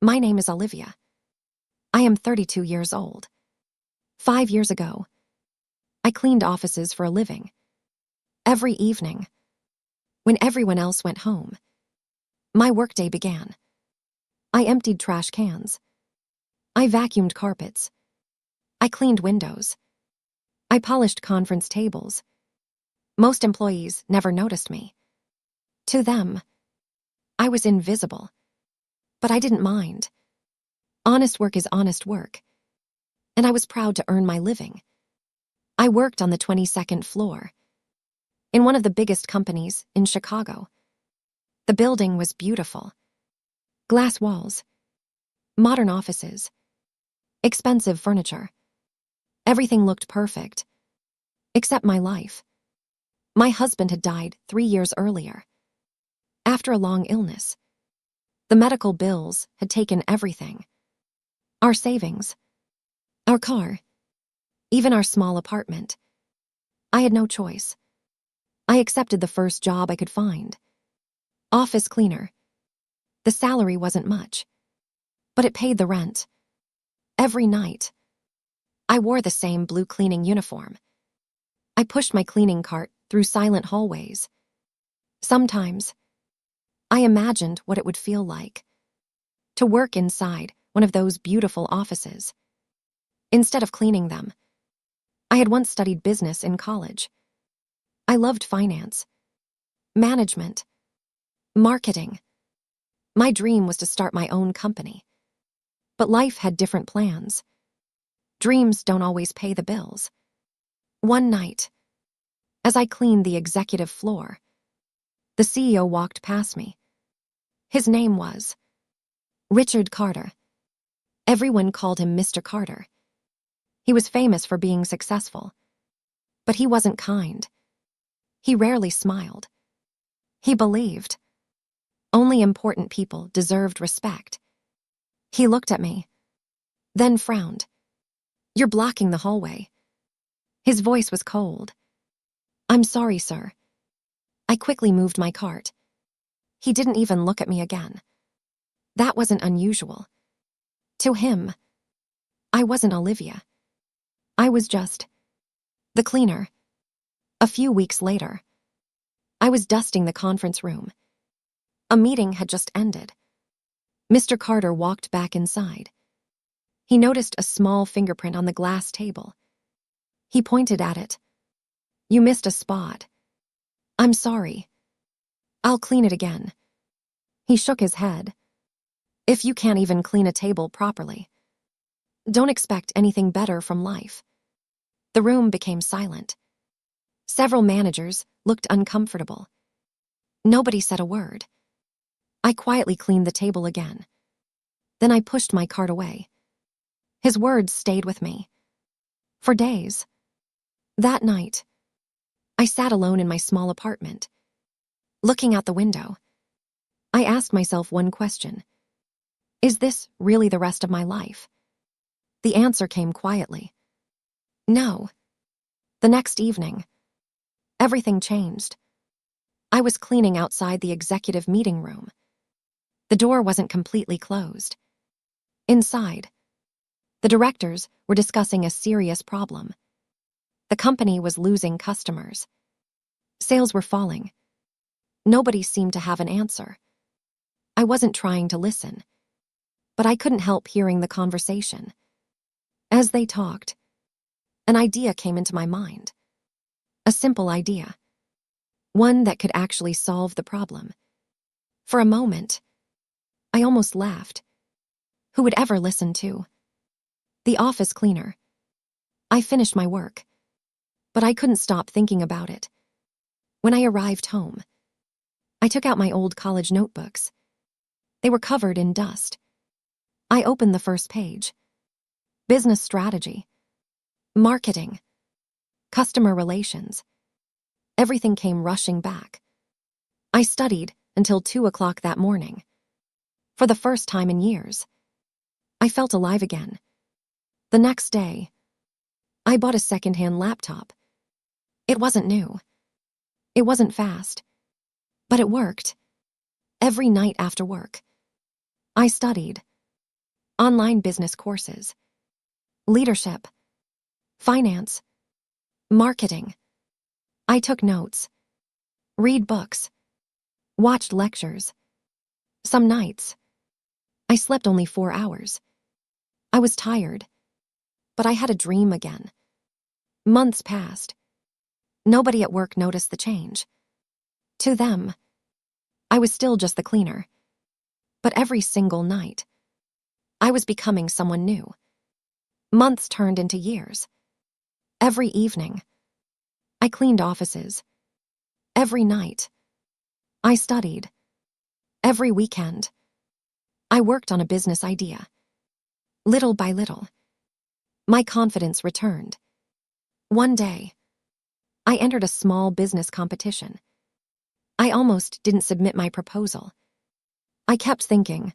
My name is Olivia. I am 32 years old. 5 years ago, I cleaned offices for a living. Every evening, when everyone else went home, my workday began. I emptied trash cans. I vacuumed carpets. I cleaned windows. I polished conference tables. Most employees never noticed me. To them, I was invisible. But I didn't mind. Honest work is honest work. And I was proud to earn my living. I worked on the 22nd floor, in one of the biggest companies in Chicago. The building was beautiful. Glass walls, modern offices, expensive furniture. Everything looked perfect, except my life. My husband had died 3 years earlier, after a long illness. The medical bills had taken everything. Our savings, our car, even our small apartment. I had no choice. I accepted the first job I could find. Office cleaner. The salary wasn't much, but it paid the rent. Every night, I wore the same blue cleaning uniform. I pushed my cleaning cart through silent hallways. Sometimes, I imagined what it would feel like to work inside one of those beautiful offices. Instead of cleaning them, I had once studied business in college. I loved finance, management, marketing. My dream was to start my own company. But life had different plans. Dreams don't always pay the bills. One night, as I cleaned the executive floor, the CEO walked past me. His name was Richard Carter. Everyone called him Mr. Carter. He was famous for being successful, but he wasn't kind. He rarely smiled. He believed only important people deserved respect. He looked at me, then frowned. "You're blocking the hallway." His voice was cold. "I'm sorry, sir." I quickly moved my cart. He didn't even look at me again. That wasn't unusual. To him, I wasn't Olivia. I was just the cleaner. A few weeks later, I was dusting the conference room. A meeting had just ended. Mr. Carter walked back inside. He noticed a small fingerprint on the glass table. He pointed at it. "You missed a spot." "I'm sorry. I'll clean it again." He shook his head. "If you can't even clean a table properly, don't expect anything better from life." The room became silent. Several managers looked uncomfortable. Nobody said a word. I quietly cleaned the table again. Then I pushed my cart away. His words stayed with me for days. That night, I sat alone in my small apartment, looking out the window. I asked myself one question. Is this really the rest of my life? The answer came quietly. No. The next evening, everything changed. I was cleaning outside the executive meeting room. The door wasn't completely closed. Inside, the directors were discussing a serious problem. The company was losing customers. Sales were falling. Nobody seemed to have an answer. I wasn't trying to listen, but I couldn't help hearing the conversation. As they talked, an idea came into my mind. A simple idea. One that could actually solve the problem. For a moment, I almost laughed. Who would ever listen to the office cleaner? I finished my work, but I couldn't stop thinking about it. When I arrived home, I took out my old college notebooks. They were covered in dust. I opened the first page. Business strategy, marketing, customer relations. Everything came rushing back. I studied until 2 o'clock that morning. For the first time in years, I felt alive again. The next day, I bought a secondhand laptop. It wasn't new. It wasn't fast. But it worked. Every night after work, I studied. online business courses, leadership, finance, marketing. I took notes, read books, watched lectures. Some nights, I slept only 4 hours. I was tired, but I had a dream again. Months passed. Nobody at work noticed the change. To them, I was still just the cleaner. But every single night, I was becoming someone new. Months turned into years. Every evening, I cleaned offices. Every night, I studied. Every weekend, I worked on a business idea. Little by little, my confidence returned. One day, I entered a small business competition. I almost didn't submit my proposal. I kept thinking,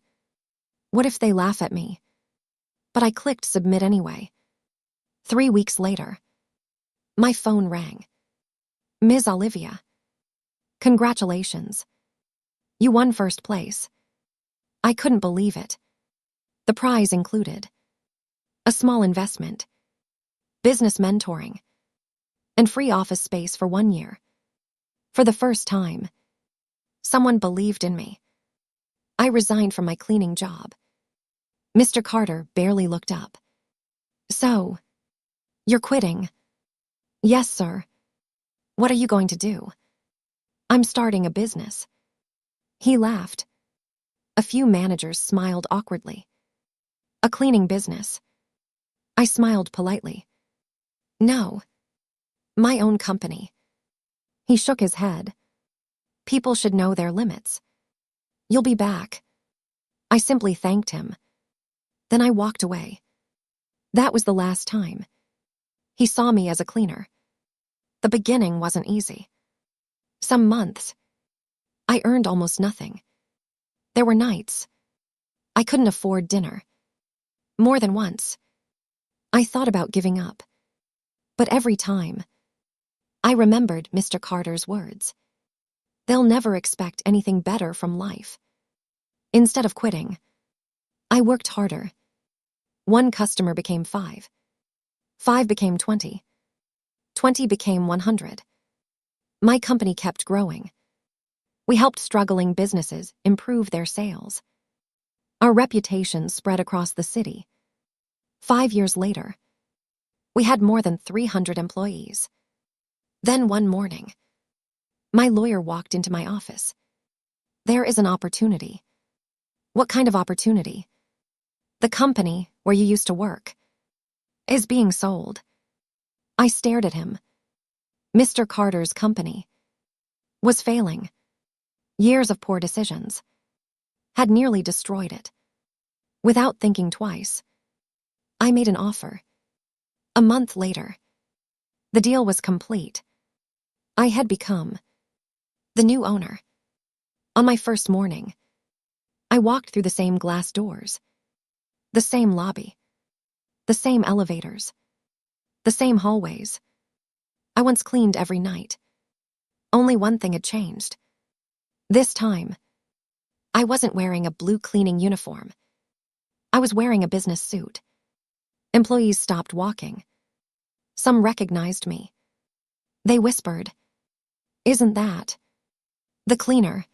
what if they laugh at me? But I clicked submit anyway. 3 weeks later, my phone rang. Ms. Olivia, congratulations. You won first place. I couldn't believe it. The prize included a small investment, business mentoring, and free office space for 1 year. For the first time, someone believed in me. I resigned from my cleaning job. Mr. Carter barely looked up. So, you're quitting? Yes, sir. What are you going to do? I'm starting a business. He laughed. A few managers smiled awkwardly. A cleaning business. I smiled politely. No. My own company. He shook his head. People should know their limits. You'll be back. I simply thanked him. Then I walked away. That was the last time. He saw me as a cleaner. The beginning wasn't easy. Some months, I earned almost nothing. There were nights I couldn't afford dinner. More than once, I thought about giving up. But every time, I remembered Mr. Carter's words. They'll never expect anything better from life. Instead of quitting, I worked harder. 1 customer became 5. 5 became 20. 20 became 100. My company kept growing. We helped struggling businesses improve their sales. Our reputation spread across the city. 5 years later, we had more than 300 employees. Then one morning, my lawyer walked into my office. There is an opportunity. What kind of opportunity? The company where you used to work is being sold. I stared at him. Mr. Carter's company was failing. Years of poor decisions had nearly destroyed it. Without thinking twice, I made an offer. A month later, the deal was complete. I had become the new owner. On my first morning, I walked through the same glass doors, the same lobby, the same elevators, the same hallways. I once cleaned every night. Only one thing had changed. This time, I wasn't wearing a blue cleaning uniform. I was wearing a business suit. Employees stopped walking. Some recognized me. They whispered, "Isn't that the cleaner?"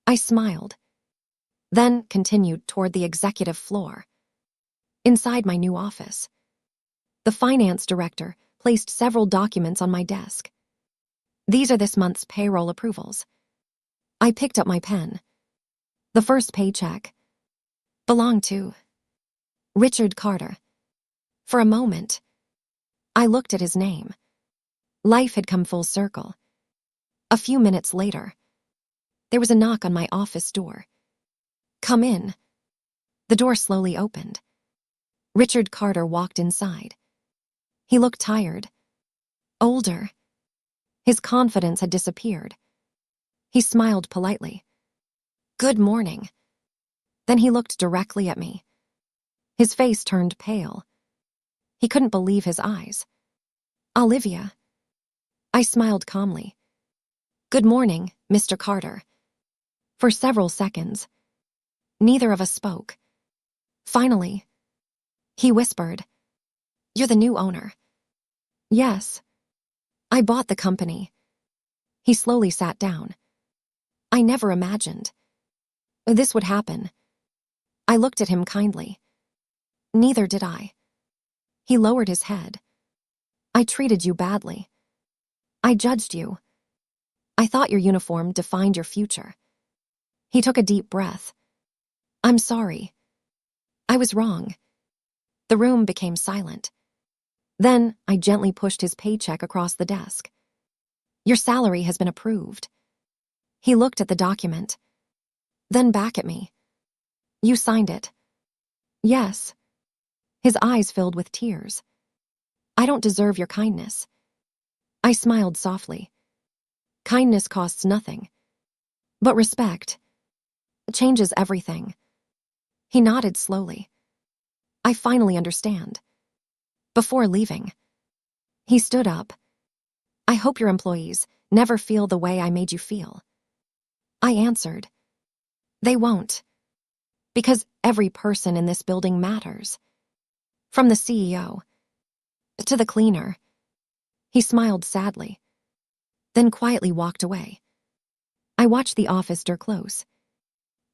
I smiled, then continued toward the executive floor. Inside my new office, the finance director placed several documents on my desk. These are this month's payroll approvals. I picked up my pen. The first paycheck belonged to Richard Carter. For a moment, I looked at his name. Life had come full circle. A few minutes later, there was a knock on my office door. "Come in." The door slowly opened. Richard Carter walked inside. He looked tired, older. His confidence had disappeared. He smiled politely. "Good morning." Then he looked directly at me. His face turned pale. He couldn't believe his eyes. "Olivia." I smiled calmly. "Good morning, Mr. Carter." For several seconds, neither of us spoke. Finally, he whispered, "You're the new owner." "Yes. I bought the company." He slowly sat down. "I never imagined this would happen." I looked at him kindly. "Neither did I." He lowered his head. "I treated you badly. I judged you. I thought your uniform defined your future." He took a deep breath. "I'm sorry. I was wrong." The room became silent. Then I gently pushed his paycheck across the desk. "Your salary has been approved." He looked at the document, then back at me. "You signed it." "Yes." His eyes filled with tears. "I don't deserve your kindness." I smiled softly. "Kindness costs nothing. But respect changes everything." He nodded slowly. "I finally understand." Before leaving, he stood up. "I hope your employees never feel the way I made you feel." I answered, "They won't. Because every person in this building matters. From the CEO to the cleaner." He smiled sadly, then quietly walked away. I watched the office door close.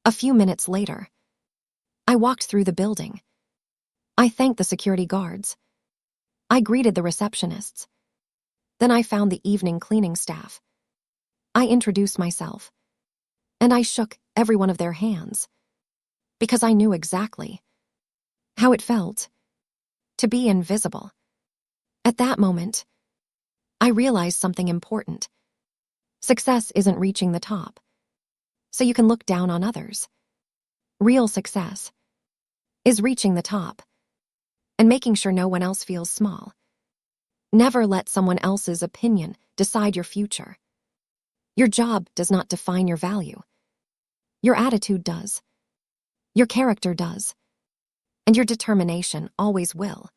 A few minutes later, I walked through the building. I thanked the security guards. I greeted the receptionists. Then I found the evening cleaning staff. I introduced myself, and I shook every one of their hands, because I knew exactly how it felt to be invisible. At that moment, I realized something important. Success isn't reaching the top, so you can look down on others. Real success is reaching the top and making sure no one else feels small. Never let someone else's opinion decide your future. Your job does not define your value. Your attitude does. Your character does. And your determination always will.